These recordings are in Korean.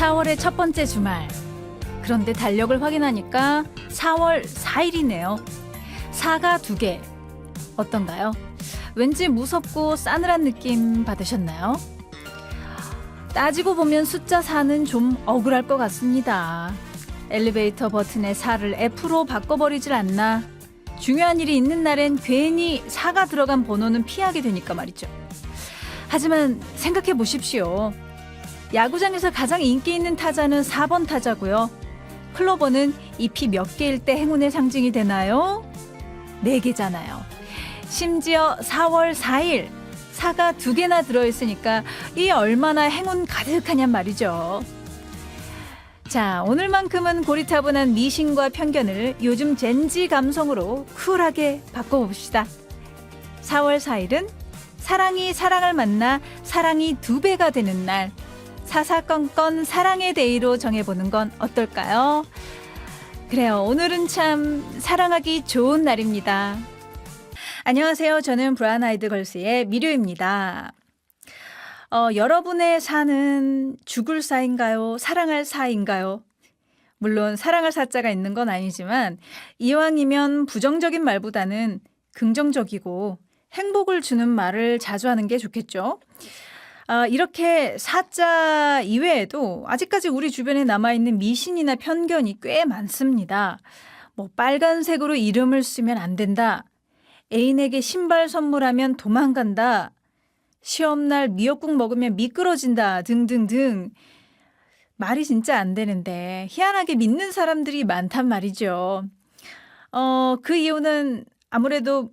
4월의 첫 번째 주말. 그런데 달력을 확인하니까 4월 4일이네요. 4가 2개. 어떤가요? 왠지 무섭고 싸늘한 느낌 받으셨나요? 따지고 보면 숫자 4는 좀 억울할 것 같습니다. 엘리베이터 버튼의 4를 F로 바꿔버리질 않나. 중요한 일이 있는 날엔 괜히 4가 들어간 번호는 피하게 되니까 말이죠. 하지만 생각해 보십시오. 야구장에서 가장 인기 있는 타자는 4번 타자고요. 클로버는 잎이 몇 개일 때 행운의 상징이 되나요? 4개잖아요. 심지어 4월 4일 4가 2개나 들어있으니까 이 얼마나 행운 가득하냔 말이죠. 자, 오늘만큼은 고리타분한 미신과 편견을 요즘 젠지 감성으로 쿨하게 바꿔봅시다. 4월 4일은 사랑이 사랑을 만나 사랑이 2배가 되는 날, 사사건건 사랑의 데이로 정해보는 건 어떨까요? 그래요, 오늘은 참 사랑하기 좋은 날입니다. 안녕하세요. 저는 브라운 아이드 걸스의 미료입니다. 여러분의 사는 죽을 사인가요? 사랑할 사인가요? 물론 사랑할 사자가 있는 건 아니지만 이왕이면 부정적인 말보다는 긍정적이고 행복을 주는 말을 자주 하는 게 좋겠죠. 이렇게 사자 이외에도 아직까지 우리 주변에 남아있는 미신이나 편견이 꽤 많습니다. 뭐 빨간색으로 이름을 쓰면 안 된다. 애인에게 신발 선물하면 도망간다. 시험날 미역국 먹으면 미끄러진다. 등등등. 말이 진짜 안 되는데 희한하게 믿는 사람들이 많단 말이죠. 그 이유는 아무래도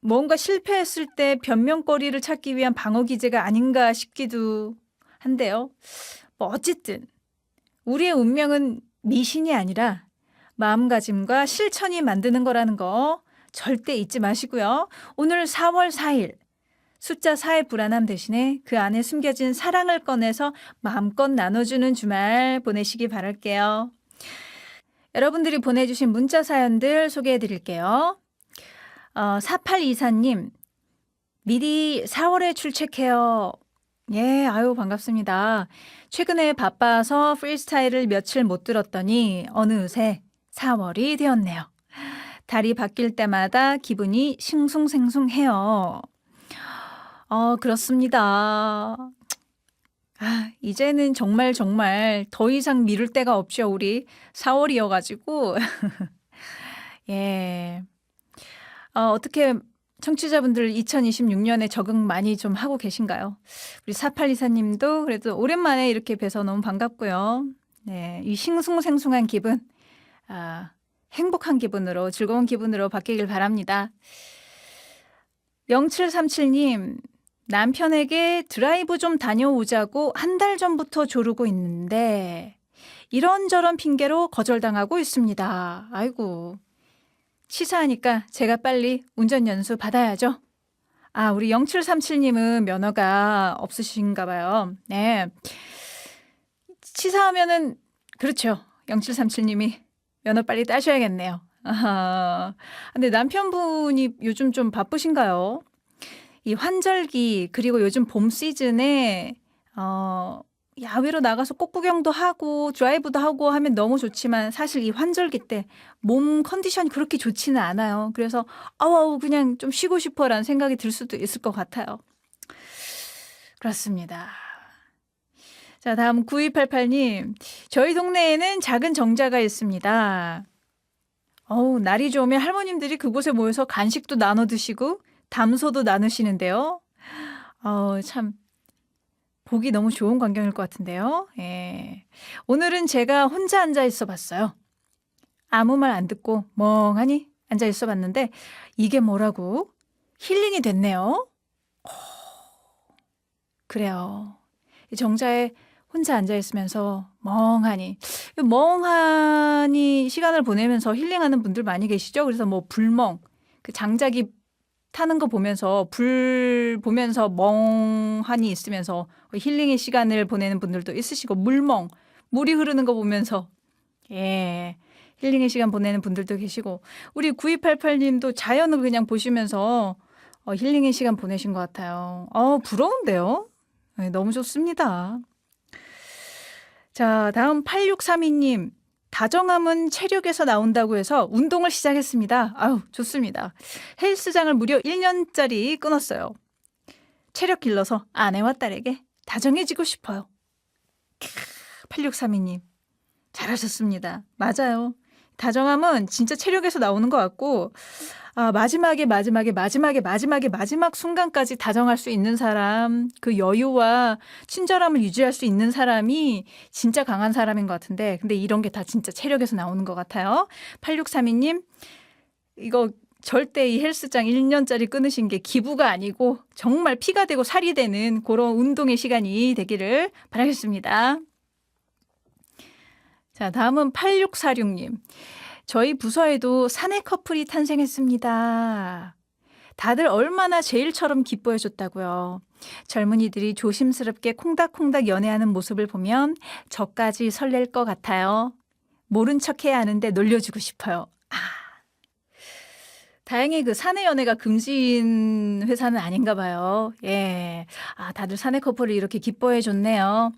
뭔가 실패했을 때 변명거리를 찾기 위한 방어 기제가 아닌가 싶기도 한데요. 뭐 어쨌든 우리의 운명은 미신이 아니라 마음가짐과 실천이 만드는 거라는 거 절대 잊지 마시고요. 오늘 4월 4일 숫자 4의 불안함 대신에 그 안에 숨겨진 사랑을 꺼내서 마음껏 나눠주는 주말 보내시기 바랄게요. 여러분들이 보내주신 문자 사연들 소개해 드릴게요. 4824님, 미리 4월에 출첵해요. 예, 아유, 반갑습니다. 최근에 바빠서 프리스타일을 며칠 못 들었더니 어느새 4월이 되었네요. 달이 바뀔 때마다 기분이 싱숭생숭해요. 그렇습니다. 이제는 정말 더 이상 미룰 데가 없죠. 우리 4월이어가지고. 예. 어떻게 청취자분들 2026년에 적응 많이 좀 하고 계신가요? 우리 4824님도 그래도 오랜만에 이렇게 뵈서 너무 반갑고요. 네, 이 싱숭생숭한 기분, 행복한 기분으로, 즐거운 기분으로 바뀌길 바랍니다. 0737님, 남편에게 드라이브 좀 다녀오자고 한 달 전부터 조르고 있는데 이런저런 핑계로 거절당하고 있습니다. 아이고. 치사하니까 제가 빨리 운전연수 받아야죠. 우리 0737님은 면허가 없으신가 봐요. 네. 치사하면은, 그렇죠. 0737님이 면허 빨리 따셔야겠네요. 근데 남편분이 요즘 좀 바쁘신가요? 이 환절기, 그리고 요즘 봄 시즌에, 야외로 나가서 꽃구경도 하고 드라이브도 하고 하면 너무 좋지만 사실 이 환절기 때 몸 컨디션이 그렇게 좋지는 않아요. 그래서 그냥 좀 쉬고 싶어라는 생각이 들 수도 있을 것 같아요. 그렇습니다. 자, 다음 9288님. 저희 동네에는 작은 정자가 있습니다. 날이 좋으면 할머님들이 그곳에 모여서 간식도 나눠 드시고 담소도 나누시는데요. 참 보기 너무 좋은 광경일 것 같은데요. 예. 오늘은 제가 혼자 앉아 있어 봤어요. 아무 말 안 듣고 멍하니 앉아 있어 봤는데 이게 뭐라고? 힐링이 됐네요. 그래요. 이 정자에 혼자 앉아 있으면서 멍하니 시간을 보내면서 힐링하는 분들 많이 계시죠? 그래서 뭐 불멍, 그 장작이 타는 거 보면서 불 보면서 멍하니 있으면서 힐링의 시간을 보내는 분들도 있으시고 물멍, 물이 흐르는 거 보면서 힐링의 시간 보내는 분들도 계시고 우리 9288님도 자연을 그냥 보시면서 힐링의 시간 보내신 것 같아요. 부러운데요? 네, 너무 좋습니다. 자, 다음 8632님. 다정함은 체력에서 나온다고 해서 운동을 시작했습니다. 아유, 좋습니다. 헬스장을 무려 1년짜리 끊었어요. 체력 길러서 아내와 딸에게 다정해지고 싶어요. 8632님. 잘하셨습니다. 맞아요. 다정함은 진짜 체력에서 나오는 것 같고, 마지막 순간까지 다정할 수 있는 사람, 그 여유와 친절함을 유지할 수 있는 사람이 진짜 강한 사람인 것 같은데, 근데 이런 게 다 진짜 체력에서 나오는 것 같아요. 8632님, 이거 절대 이 헬스장 1년짜리 끊으신 게 기부가 아니고 정말 피가 되고 살이 되는 그런 운동의 시간이 되기를 바라겠습니다. 자, 다음은 8646님. 저희 부서에도 사내 커플이 탄생했습니다. 다들 얼마나 제일처럼 기뻐해줬다고요. 젊은이들이 조심스럽게 콩닥콩닥 연애하는 모습을 보면 저까지 설렐 것 같아요. 모른 척해야 하는데 놀려주고 싶어요. 다행히 그 사내 연애가 금지인 회사는 아닌가 봐요. 예. 다들 사내 커플을 이렇게 기뻐해 줬네요.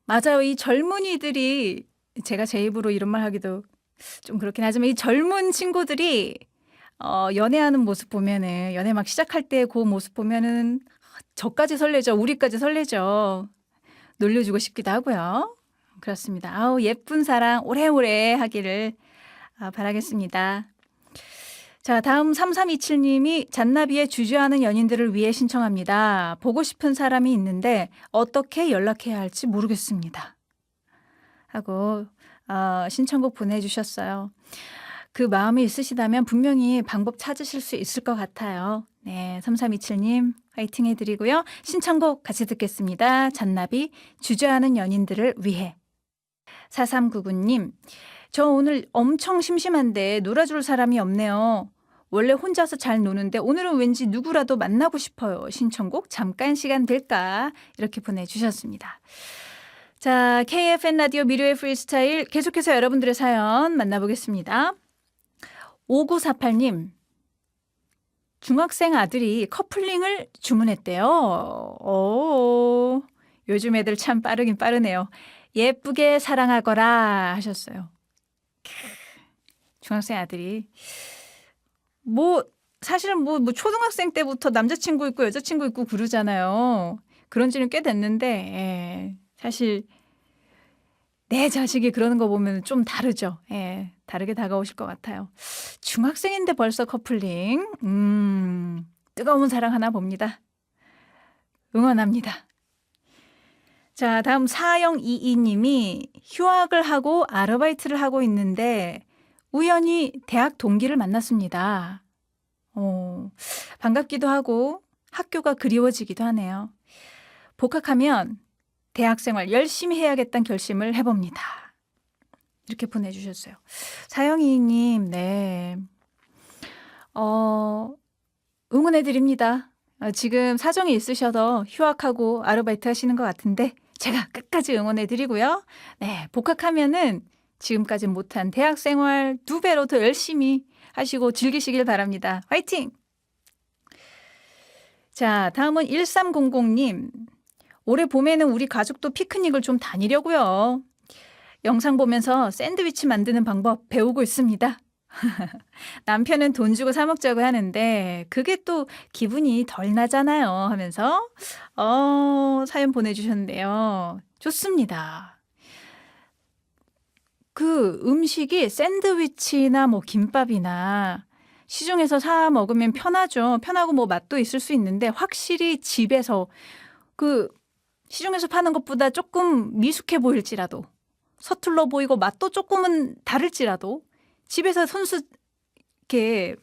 맞아요. 이 젊은이들이 제가 제 입으로 이런 말 하기도 좀 그렇긴 하지만 이 젊은 친구들이 연애하는 모습 보면은 연애 막 시작할 때 그 모습 보면은 저까지 설레죠. 우리까지 설레죠. 놀려주고 싶기도 하고요. 그렇습니다. 아우 예쁜 사랑 오래오래 하기를 바라겠습니다. 자, 다음 3327님이 잔나비의 주저하는 연인들을 위해 신청합니다. 보고 싶은 사람이 있는데 어떻게 연락해야 할지 모르겠습니다. 하고 신청곡 보내주셨어요. 그 마음이 있으시다면 분명히 방법 찾으실 수 있을 것 같아요. 네, 3327님 화이팅 해드리고요. 신청곡 같이 듣겠습니다. 잔나비 주저하는 연인들을 위해. 4399님 저 오늘 엄청 심심한데 놀아줄 사람이 없네요. 원래 혼자서 잘 노는데 오늘은 왠지 누구라도 만나고 싶어요. 신청곡 잠깐 시간 될까? 이렇게 보내주셨습니다. 자, KFN 라디오 미료의 프리스타일 계속해서 여러분들의 사연 만나보겠습니다. 5948님 중학생 아들이 커플링을 주문했대요. 오, 요즘 애들 참 빠르긴 빠르네요. 예쁘게 사랑하거라 하셨어요. 중학생 아들이 사실은 초등학생 때부터 남자친구 있고 여자친구 있고 그러잖아요. 그런 지는 꽤 됐는데 사실 내 자식이 그러는 거 보면 좀 다르죠. 다르게 다가오실 것 같아요. 중학생인데 벌써 커플링. 뜨거운 사랑 하나 봅니다. 응원합니다. 자, 다음 4022님이 휴학을 하고 아르바이트를 하고 있는데 우연히 대학 동기를 만났습니다. 반갑기도 하고 학교가 그리워지기도 하네요. 복학하면 대학생활 열심히 해야겠다는 결심을 해봅니다. 이렇게 보내주셨어요. 4022님, 네. 응원해드립니다. 지금 사정이 있으셔서 휴학하고 아르바이트 하시는 것 같은데 제가 끝까지 응원해드리고요. 네, 복학하면은 지금까지 못한 대학생활 2배로 더 열심히 하시고 즐기시길 바랍니다. 화이팅! 자, 다음은 1300님. 올해 봄에는 우리 가족도 피크닉을 좀 다니려고요. 영상 보면서 샌드위치 만드는 방법 배우고 있습니다. 남편은 돈 주고 사 먹자고 하는데 그게 또 기분이 덜 나잖아요 하면서 사연 보내주셨는데요. 좋습니다. 그 음식이 샌드위치나 김밥이나 시중에서 사 먹으면 편하죠. 편하고 맛도 있을 수 있는데 확실히 집에서 그 시중에서 파는 것보다 조금 미숙해 보일지라도 서툴러 보이고 맛도 조금은 다를지라도 집에서 손수 이렇게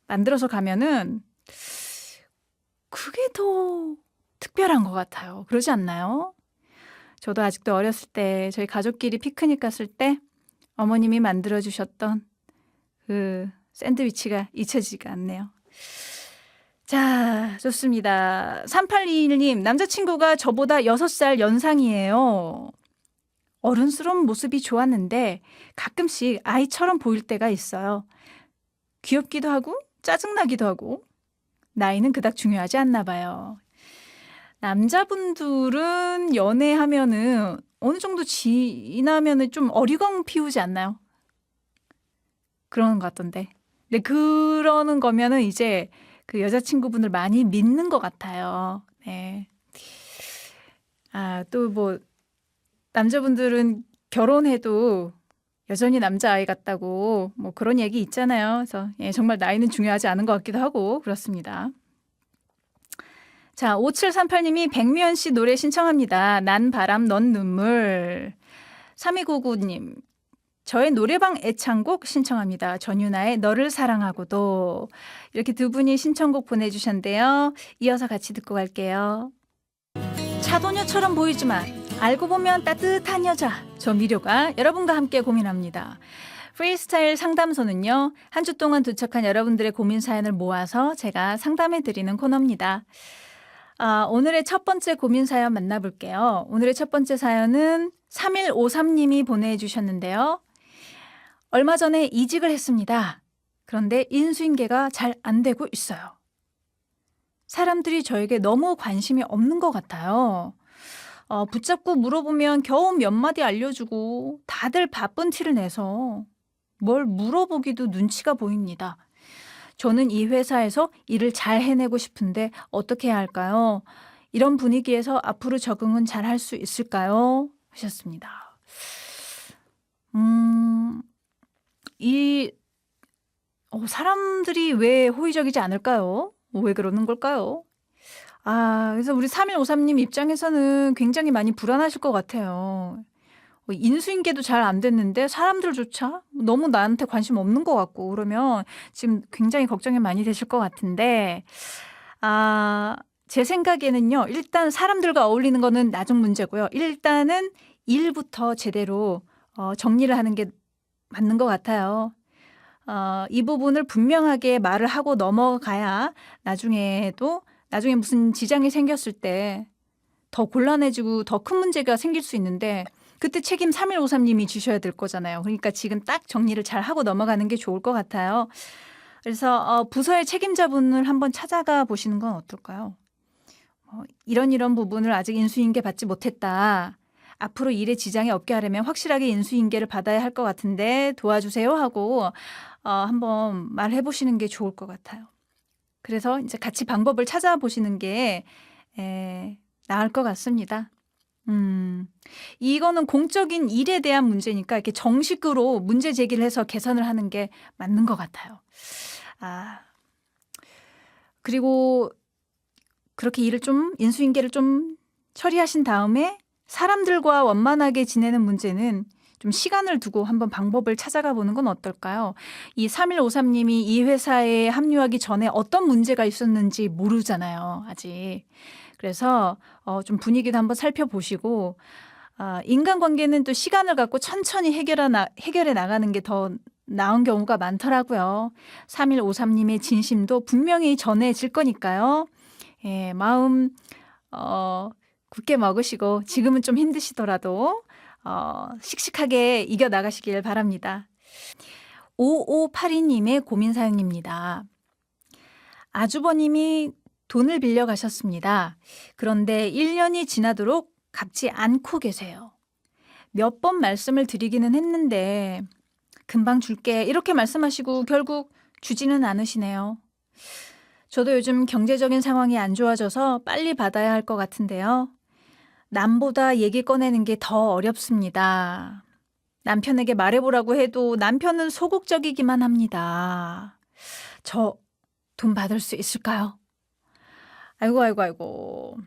만들어서 가면은 그게 더 특별한 것 같아요. 그러지 않나요? 저도 아직도 어렸을 때 저희 가족끼리 피크닉 갔을 때 어머님이 만들어주셨던 그 샌드위치가 잊혀지지가 않네요. 자, 좋습니다. 3821님, 남자친구가 저보다 6살 연상이에요. 어른스러운 모습이 좋았는데 가끔씩 아이처럼 보일 때가 있어요. 귀엽기도 하고 짜증나기도 하고 나이는 그닥 중요하지 않나 봐요. 남자분들은 연애하면은 어느 정도 지나면은 좀 어리광 피우지 않나요? 그러는 것 같던데. 근데 그러는 거면은 이제 그 여자친구분을 많이 믿는 것 같아요. 네. 또 뭐 남자분들은 결혼해도 여전히 남자아이 같다고 뭐 그런 얘기 있잖아요. 그래서 정말 나이는 중요하지 않은 것 같기도 하고 그렇습니다. 자, 5738님이 백미연 씨 노래 신청합니다. 난 바람 넌 눈물. 3299님 저의 노래방 애창곡 신청합니다. 전유나의 너를 사랑하고도. 이렇게 두 분이 신청곡 보내주셨는데요. 이어서 같이 듣고 갈게요. 차도녀처럼 보이지만 알고 보면 따뜻한 여자. 저 미료가 여러분과 함께 고민합니다. 프리스타일 상담소는요. 한 주 동안 도착한 여러분들의 고민 사연을 모아서 제가 상담해 드리는 코너입니다. 오늘의 첫 번째 고민 사연 만나볼게요. 오늘의 첫 번째 사연은 3153님이 보내주셨는데요. 얼마 전에 이직을 했습니다. 그런데 인수인계가 잘 안 되고 있어요. 사람들이 저에게 너무 관심이 없는 것 같아요. 붙잡고 물어보면 겨우 몇 마디 알려주고 다들 바쁜 티를 내서 뭘 물어보기도 눈치가 보입니다. 저는 이 회사에서 일을 잘 해내고 싶은데 어떻게 해야 할까요? 이런 분위기에서 앞으로 적응은 잘 할 수 있을까요? 하셨습니다. 사람들이 왜 호의적이지 않을까요? 왜 그러는 걸까요? 그래서 우리 3153님 입장에서는 굉장히 많이 불안하실 것 같아요. 인수인계도 잘 안 됐는데 사람들조차 너무 나한테 관심 없는 것 같고 그러면 지금 굉장히 걱정이 많이 되실 것 같은데 제 생각에는요. 일단 사람들과 어울리는 거는 나중 문제고요. 일단은 일부터 제대로 정리를 하는 게 맞는 것 같아요. 이 부분을 분명하게 말을 하고 넘어가야 나중에 무슨 지장이 생겼을 때 더 곤란해지고 더 큰 문제가 생길 수 있는데 그때 책임 3153님이 주셔야 될 거잖아요. 그러니까 지금 딱 정리를 잘 하고 넘어가는 게 좋을 것 같아요. 그래서 부서의 책임자분을 한번 찾아가 보시는 건 어떨까요? 이런 부분을 아직 인수인계 받지 못했다. 앞으로 일에 지장이 없게 하려면 확실하게 인수인계를 받아야 할 것 같은데 도와주세요 하고 한번 말해 보시는 게 좋을 것 같아요. 그래서 이제 같이 방법을 찾아보시는 게 나을 것 같습니다. 이거는 공적인 일에 대한 문제니까 이렇게 정식으로 문제 제기를 해서 개선을 하는 게 맞는 것 같아요. 그리고 그렇게 인수인계를 좀 처리하신 다음에 사람들과 원만하게 지내는 문제는 좀 시간을 두고 한번 방법을 찾아가 보는 건 어떨까요? 이 3153님이 이 회사에 합류하기 전에 어떤 문제가 있었는지 모르잖아요, 아직. 그래서 좀 분위기도 한번 살펴보시고 인간관계는 또 시간을 갖고 천천히 해결해 나가는 게 더 나은 경우가 많더라고요. 3153님의 진심도 분명히 전해질 거니까요. 마음 굳게 먹으시고 지금은 좀 힘드시더라도 씩씩하게 이겨나가시길 바랍니다. 5582님의 고민 사연입니다. 아주버님이 돈을 빌려 가셨습니다. 그런데 1년이 지나도록 갚지 않고 계세요. 몇 번 말씀을 드리기는 했는데 금방 줄게 이렇게 말씀하시고 결국 주지는 않으시네요. 저도 요즘 경제적인 상황이 안 좋아져서 빨리 받아야 할 것 같은데요. 남보다 얘기 꺼내는 게 더 어렵습니다. 남편에게 말해보라고 해도 남편은 소극적이기만 합니다. 저 돈 받을 수 있을까요? 아이고.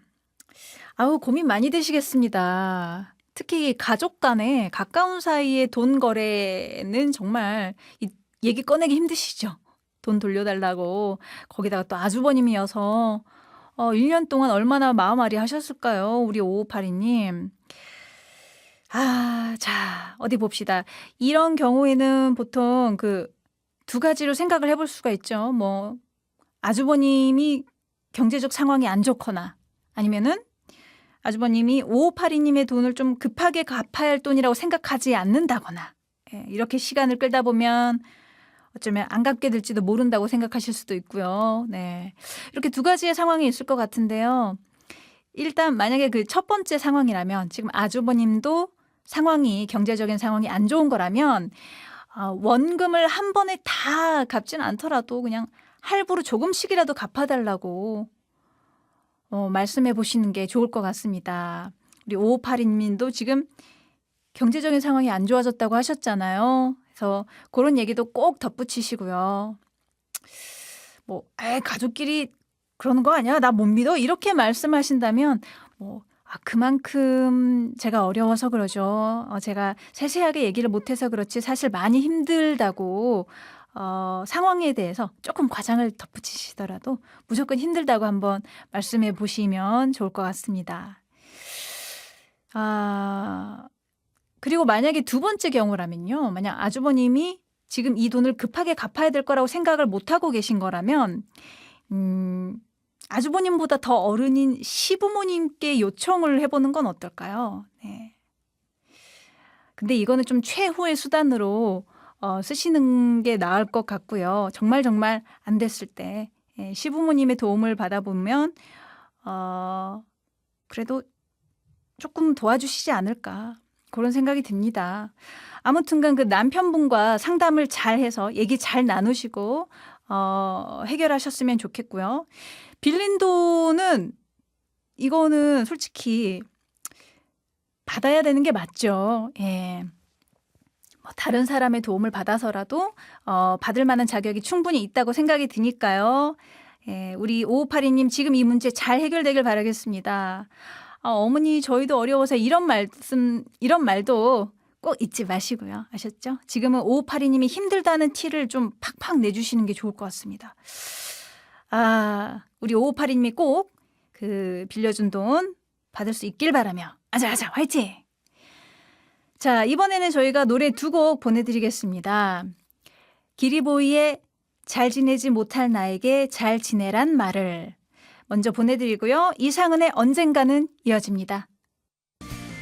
고민 많이 되시겠습니다. 특히 가족 간에 가까운 사이의 돈 거래는 정말 얘기 꺼내기 힘드시죠? 돈 돌려달라고. 거기다가 또 아주버님이어서 1년 동안 얼마나 마음앓이 하셨을까요? 우리 5582님. 자, 어디 봅시다. 이런 경우에는 보통 두 가지로 생각을 해볼 수가 있죠. 아주버님이 경제적 상황이 안 좋거나 아니면은 아주버님이 5582님의 돈을 좀 급하게 갚아야 할 돈이라고 생각하지 않는다거나 이렇게 시간을 끌다 보면 어쩌면 안 갚게 될지도 모른다고 생각하실 수도 있고요. 네. 이렇게 두 가지의 상황이 있을 것 같은데요. 일단 만약에 그 첫 번째 상황이라면 지금 아주버님도 상황이 경제적인 상황이 안 좋은 거라면 원금을 한 번에 다 갚진 않더라도 그냥 할부로 조금씩이라도 갚아달라고 말씀해 보시는 게 좋을 것 같습니다. 우리 5582님도 지금 경제적인 상황이 안 좋아졌다고 하셨잖아요. 그래서 그런 얘기도 꼭 덧붙이시고요. 뭐 가족끼리 그러는 거 아니야? 나 못 믿어? 이렇게 말씀하신다면 그만큼 제가 어려워서 그러죠. 제가 세세하게 얘기를 못해서 그렇지 사실 많이 힘들다고 상황에 대해서 조금 과장을 덧붙이시더라도 무조건 힘들다고 한번 말씀해 보시면 좋을 것 같습니다. 그리고 만약에 두 번째 경우라면요. 만약 아주버님이 지금 이 돈을 급하게 갚아야 될 거라고 생각을 못하고 계신 거라면 아주버님보다 더 어른인 시부모님께 요청을 해보는 건 어떨까요? 네. 근데 이거는 좀 최후의 수단으로 쓰시는 게 나을 것 같고요. 정말 안 됐을 때 시부모님의 도움을 받아보면 그래도 조금 도와주시지 않을까 그런 생각이 듭니다. 아무튼간 그 남편분과 상담을 잘 해서 얘기 잘 나누시고 해결하셨으면 좋겠고요. 빌린 돈은 이거는 솔직히 받아야 되는 게 맞죠. 예. 다른 사람의 도움을 받아서라도 받을 만한 자격이 충분히 있다고 생각이 드니까요. 예, 우리 5582님 지금 이 문제 잘 해결되길 바라겠습니다. 어머니 저희도 어려워서 이런 말도 꼭 잊지 마시고요. 아셨죠? 지금은 5582님이 힘들다는 티를 좀 팍팍 내주시는 게 좋을 것 같습니다. 우리 5582님이 꼭 그 빌려준 돈 받을 수 있길 바라며 아자아자 화이팅! 자, 이번에는 저희가 노래 두 곡 보내드리겠습니다. 기리보이의 잘 지내지 못할 나에게 잘 지내란 말을 먼저 보내드리고요. 이상은의 언젠가는 이어집니다.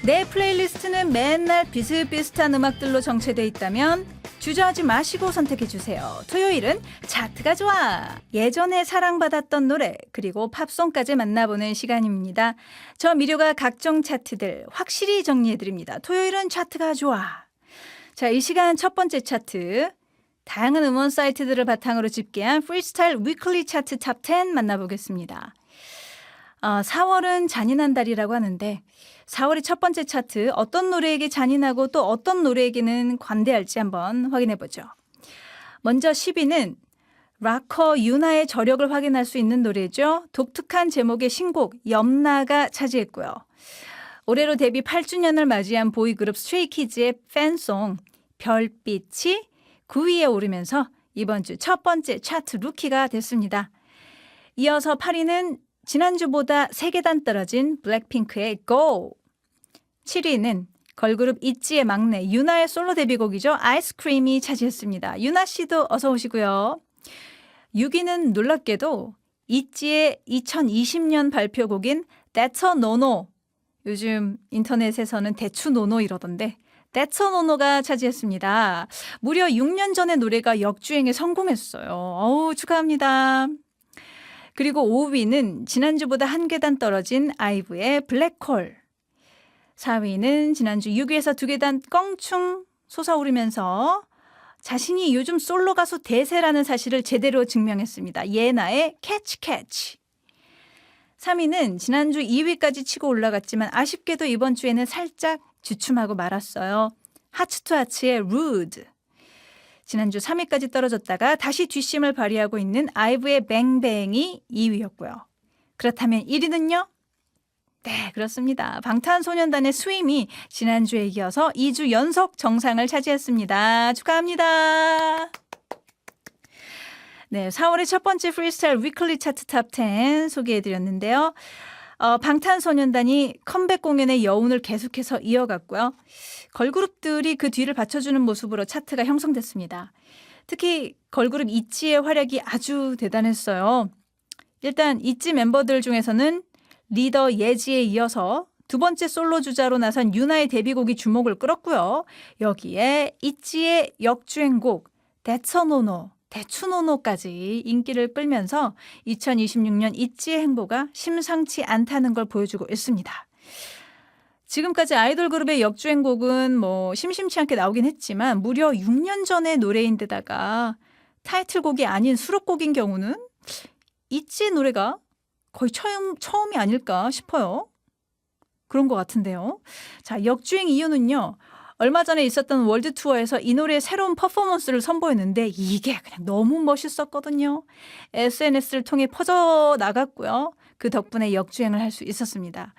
내 플레이리스트는 맨날 비슷비슷한 음악들로 정체되어 있다면 주저하지 마시고 선택해주세요. 토요일은 차트가 좋아. 예전에 사랑받았던 노래 그리고 팝송까지 만나보는 시간입니다. 저 미료가 각종 차트들 확실히 정리해드립니다. 토요일은 차트가 좋아. 자, 이 시간 첫 번째 차트 다양한 음원 사이트들을 바탕으로 집계한 프리스타일 위클리 차트 탑 10 만나보겠습니다. 4월은 잔인한 달이라고 하는데 4월의 첫 번째 차트 어떤 노래에게 잔인하고 또 어떤 노래에게는 관대할지 한번 확인해보죠. 먼저 10위는 락커 유나의 저력을 확인할 수 있는 노래죠. 독특한 제목의 신곡 염라가 차지했고요. 올해로 데뷔 8주년을 맞이한 보이그룹 스트레이키즈의 팬송 별빛이 9위에 오르면서 이번 주 첫 번째 차트 루키가 됐습니다. 이어서 8위는 지난주보다 3계단 떨어진 블랙핑크의 Go. 7위는 걸그룹 있지의 막내 유나의 솔로 데뷔곡이죠. 아이스크림이 차지했습니다. 유나 씨도 어서 오시고요. 6위는 놀랍게도 있지의 2020년 발표곡인 That's a No-No. 요즘 인터넷에서는 대추 노노 이러던데 That's a No-No가 차지했습니다. 무려 6년 전의 노래가 역주행에 성공했어요. 축하합니다. 그리고 5위는 지난주보다 한 계단 떨어진 아이브의 블랙홀. 4위는 지난주 6위에서 2계단 껑충 솟아오르면서 자신이 요즘 솔로 가수 대세라는 사실을 제대로 증명했습니다. 예나의 캐치 캐치. 3위는 지난주 2위까지 치고 올라갔지만 아쉽게도 이번 주에는 살짝 주춤하고 말았어요. 하츠투하츠의 루드. 지난주 3위까지 떨어졌다가 다시 뒷심을 발휘하고 있는 아이브의 뱅뱅이 2위였고요. 그렇다면 1위는요? 네, 그렇습니다. 방탄소년단의 스윙이 지난주에 이어서 2주 연속 정상을 차지했습니다. 축하합니다. 네, 4월의 첫 번째 프리스타일 위클리 차트 탑 10 소개해드렸는데요. 방탄소년단이 컴백 공연의 여운을 계속해서 이어갔고요. 걸그룹들이 그 뒤를 받쳐주는 모습으로 차트가 형성됐습니다. 특히 걸그룹 있지의 활약이 아주 대단했어요. 일단 있지 멤버들 중에서는 리더 예지에 이어서 두 번째 솔로 주자로 나선 유나의 데뷔곡이 주목을 끌었고요. 여기에 있지의 역주행곡 That's a No-No 대추노노까지 인기를 끌면서 2026년 있지의 행보가 심상치 않다는 걸 보여주고 있습니다. 지금까지 아이돌 그룹의 역주행곡은 뭐 심심치 않게 나오긴 했지만 무려 6년 전의 노래인데다가 타이틀곡이 아닌 수록곡인 경우는 있지 노래가 거의 처음이 아닐까 싶어요. 그런 것 같은데요. 자, 역주행 이유는요. 얼마 전에 있었던 월드 투어에서 이 노래의 새로운 퍼포먼스를 선보였는데 이게 그냥 너무 멋있었거든요. SNS를 통해 퍼져 나갔고요. 그 덕분에 역주행을 할 수 있었습니다.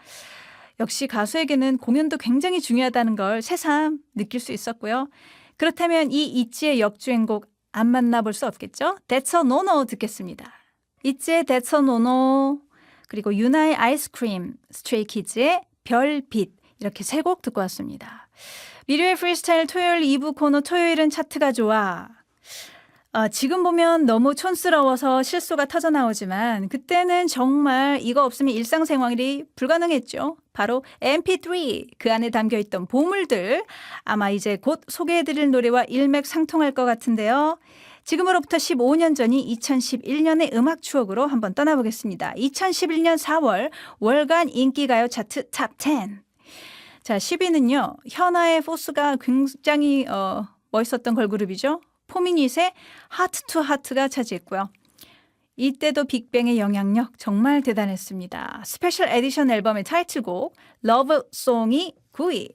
역시 가수에게는 공연도 굉장히 중요하다는 걸 새삼 느낄 수 있었고요. 그렇다면 이 있지의 역주행곡 안 만나볼 수 없겠죠? That's a No-No 듣겠습니다. 있지의 That's a No-No, 그리고 유나의 아이스크림, 스트레이키즈의 별빛, 이렇게 세 곡 듣고 왔습니다. 미래의 프리스타일 토요일 2부 코너 토요일은 차트가 좋아. 지금 보면 너무 촌스러워서 실수가 터져 나오지만 그때는 정말 이거 없으면 일상생활이 불가능했죠. 바로 MP3, 그 안에 담겨있던 보물들. 아마 이제 곧 소개해드릴 노래와 일맥상통할 것 같은데요. 지금으로부터 15년 전이 2011년의 음악 추억으로 한번 떠나보겠습니다. 2011년 4월 월간 인기가요 차트 탑 10. 자, 10위는요. 현아의 포스가 굉장히 멋있었던 걸그룹이죠. 포미닛의 하트 투 하트가 차지했고요. 이때도 빅뱅의 영향력 정말 대단했습니다. 스페셜 에디션 앨범의 타이틀곡 러브송이 9위.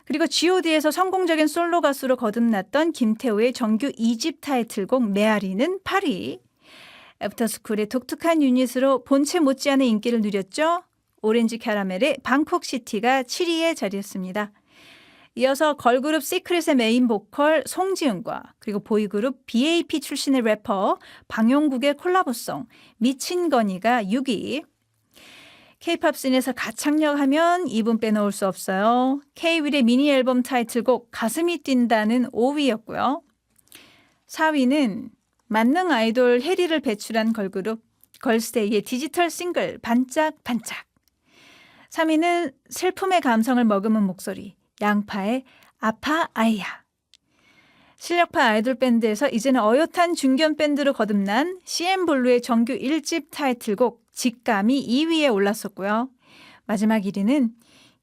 그리고 G.O.D에서 성공적인 솔로 가수로 거듭났던 김태우의 정규 2집 타이틀곡 메아리는 8위. 애프터스쿨의 독특한 유닛으로 본체 못지않은 인기를 누렸죠. 오렌지 캐러멜의 방콕시티가 7위에 자리했습니다. 이어서 걸그룹 시크릿의 메인 보컬 송지은과 그리고 보이그룹 BAP 출신의 래퍼 방용국의 콜라보송 미친 거니가 6위. K-팝 씬에서 가창력하면 이분 빼놓을 수 없어요. K-윌의 미니 앨범 타이틀곡 가슴이 뛴다는 5위였고요. 4위는 만능 아이돌 해리를 배출한 걸그룹 걸스데이의 디지털 싱글 반짝반짝. 3위는 슬픔의 감성을 머금은 목소리 양파의 아파 아이야. 실력파 아이돌 밴드에서 이제는 어엿한 중견 밴드로 거듭난 CN블루의 정규 1집 타이틀곡 직감이 2위에 올랐었고요. 마지막 1위는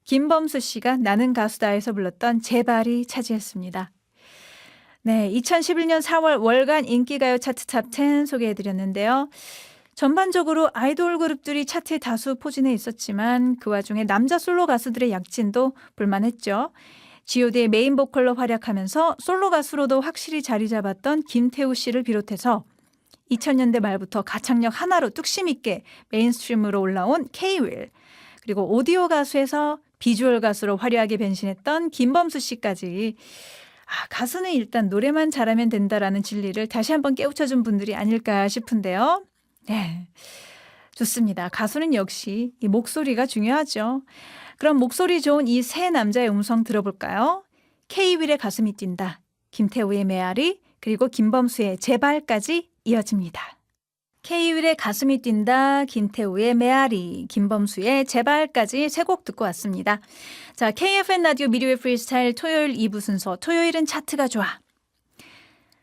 김범수 씨가 나는 가수다에서 불렀던 제발이 차지했습니다. 네, 2011년 4월 월간 인기가요 차트 탑 10 소개해드렸는데요. 전반적으로 아이돌 그룹들이 차트에 다수 포진해 있었지만 그 와중에 남자 솔로 가수들의 약진도 볼만했죠. G.O.D의 메인 보컬로 활약하면서 솔로 가수로도 확실히 자리 잡았던 김태우 씨를 비롯해서 2000년대 말부터 가창력 하나로 뚝심 있게 메인스트림으로 올라온 K-윌, 그리고 오디오 가수에서 비주얼 가수로 화려하게 변신했던 김범수 씨까지 가수는 일단 노래만 잘하면 된다라는 진리를 다시 한번 깨우쳐준 분들이 아닐까 싶은데요. 네, 좋습니다. 가수는 역시 이 목소리가 중요하죠. 그럼 목소리 좋은 이 세 남자의 음성 들어볼까요? K-윌의 가슴이 뛴다, 김태우의 메아리, 그리고 김범수의 제발까지 이어집니다. K-윌의 가슴이 뛴다, 김태우의 메아리, 김범수의 제발까지 세 곡 듣고 왔습니다. 자, KFN 라디오 미리웨 프리스타일 토요일 2부 순서 토요일은 차트가 좋아.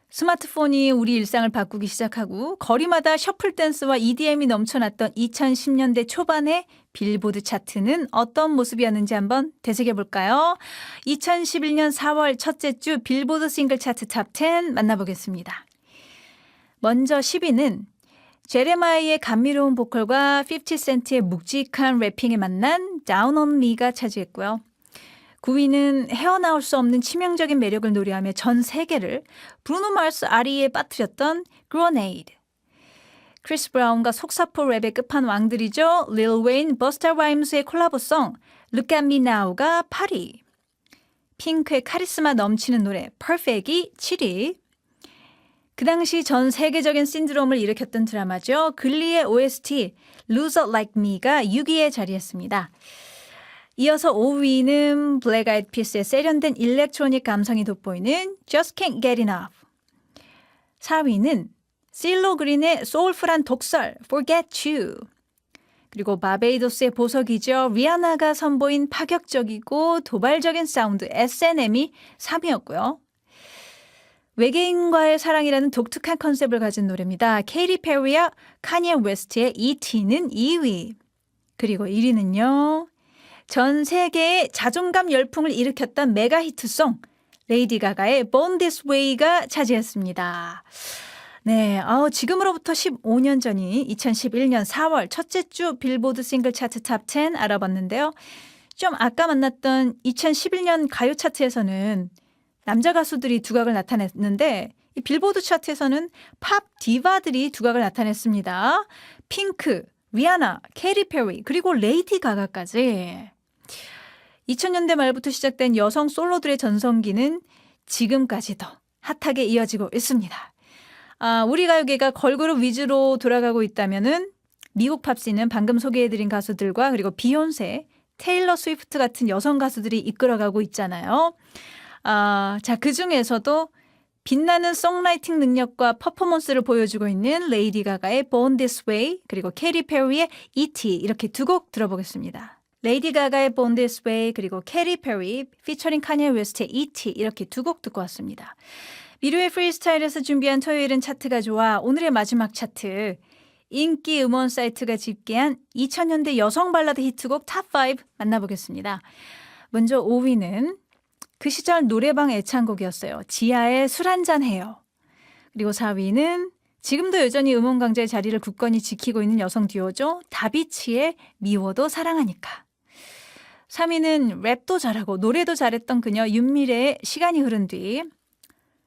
스마트폰이 우리 일상을 바꾸기 시작하고 거리마다 셔플 댄스와 EDM이 넘쳐났던 2010년대 초반의 빌보드 차트는 어떤 모습이었는지 한번 되새겨볼까요? 2011년 4월 첫째 주 빌보드 싱글 차트 탑 10 만나보겠습니다. 먼저 10위는 제레마이의 감미로운 보컬과 50센트의 묵직한 래핑에 만난 Down on Me가 차지했고요. 9위는 헤어나올 수 없는 치명적인 매력을 노래하며 전 세계를 브루노 마스 아리에 빠뜨렸던 Grenade. 크리스 브라운과 속사포 랩의 끝판왕들이죠. 릴 웨인, 버스타 라임스의 콜라보송 Look at Me Now가 8위. 핑크의 카리스마 넘치는 노래 Perfect이 7위. 그 당시 전 세계적인 신드롬을 일으켰던 드라마죠. 글리의 OST Loser Like Me가 6위에 자리했습니다. 이어서 5위는 블랙 아이드 피스의 세련된 일렉트로닉 감성이 돋보이는 Just Can't Get Enough. 4위는 실로 그린의 소울풀한 독설 Forget You. 그리고 바베이도스의 보석이죠. 리아나가 선보인 파격적이고 도발적인 사운드 S&M이 3위였고요. 외계인과의 사랑이라는 독특한 컨셉을 가진 노래입니다. 케이티 페리와 카니에 웨스트의 E.T.는 2위. 그리고 1위는요. 전 세계의 자존감 열풍을 일으켰던 메가 히트송 레이디 가가의 Born This Way가 차지했습니다. 네, 지금으로부터 15년 전이 2011년 4월 첫째 주 빌보드 싱글 차트 탑 10 알아봤는데요. 좀 아까 만났던 2011년 가요 차트에서는 남자 가수들이 두각을 나타냈는데 이 빌보드 차트에서는 팝 디바들이 두각을 나타냈습니다. 핑크, 리아나, 케이티 페리 그리고 레이디 가가까지. 2000년대 말부터 시작된 여성 솔로들의 전성기는 지금까지도 핫하게 이어지고 있습니다. 우리 가요계가 걸그룹 위주로 돌아가고 있다면은 미국 팝씬은 방금 소개해드린 가수들과 그리고 비욘세, 테일러 스위프트 같은 여성 가수들이 이끌어가고 있잖아요. 자, 그 중에서도 빛나는 송라이팅 능력과 퍼포먼스를 보여주고 있는 레이디 가가의 Born This Way 그리고 케이티 페리의 E.T. 이렇게 두 곡 들어보겠습니다. 레이디 가가의 Born This Way 그리고 케이티 페리 피처링 카니에 웨스트의 E.T. 이렇게 두 곡 듣고 왔습니다. 미르의 프리스타일에서 준비한 토요일은 차트가 좋아 오늘의 마지막 차트 인기 음원 사이트가 집계한 2000년대 여성 발라드 히트곡 탑5 만나보겠습니다. 먼저 5위는 그 시절 노래방 애창곡이었어요. 지아의 술 한잔 해요. 그리고 4위는 지금도 여전히 음원 강자의 자리를 굳건히 지키고 있는 여성 듀오죠. 다비치의 미워도 사랑하니까. 3위는 랩도 잘하고 노래도 잘했던 그녀 윤미래의 시간이 흐른 뒤.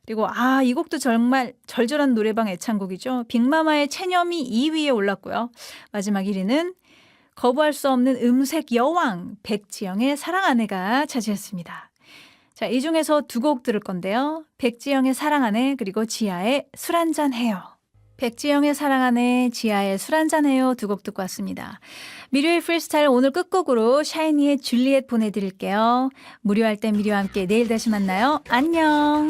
그리고 이 곡도 정말 절절한 노래방 애창곡이죠. 빅마마의 체념이 2위에 올랐고요. 마지막 1위는 거부할 수 없는 음색 여왕 백지영의 사랑 아내가 차지했습니다. 자, 이 중에서 두 곡 들을 건데요. 백지영의 사랑 아내 그리고 지아의 술 한잔 해요. 백지영의 사랑 아내, 지아의 술 한잔 해요 두 곡 듣고 왔습니다. 미료의 프리스타일 오늘 끝곡으로 샤이니의 줄리엣 보내드릴게요. 무료할 때 미료와 함께 내일 다시 만나요. 안녕.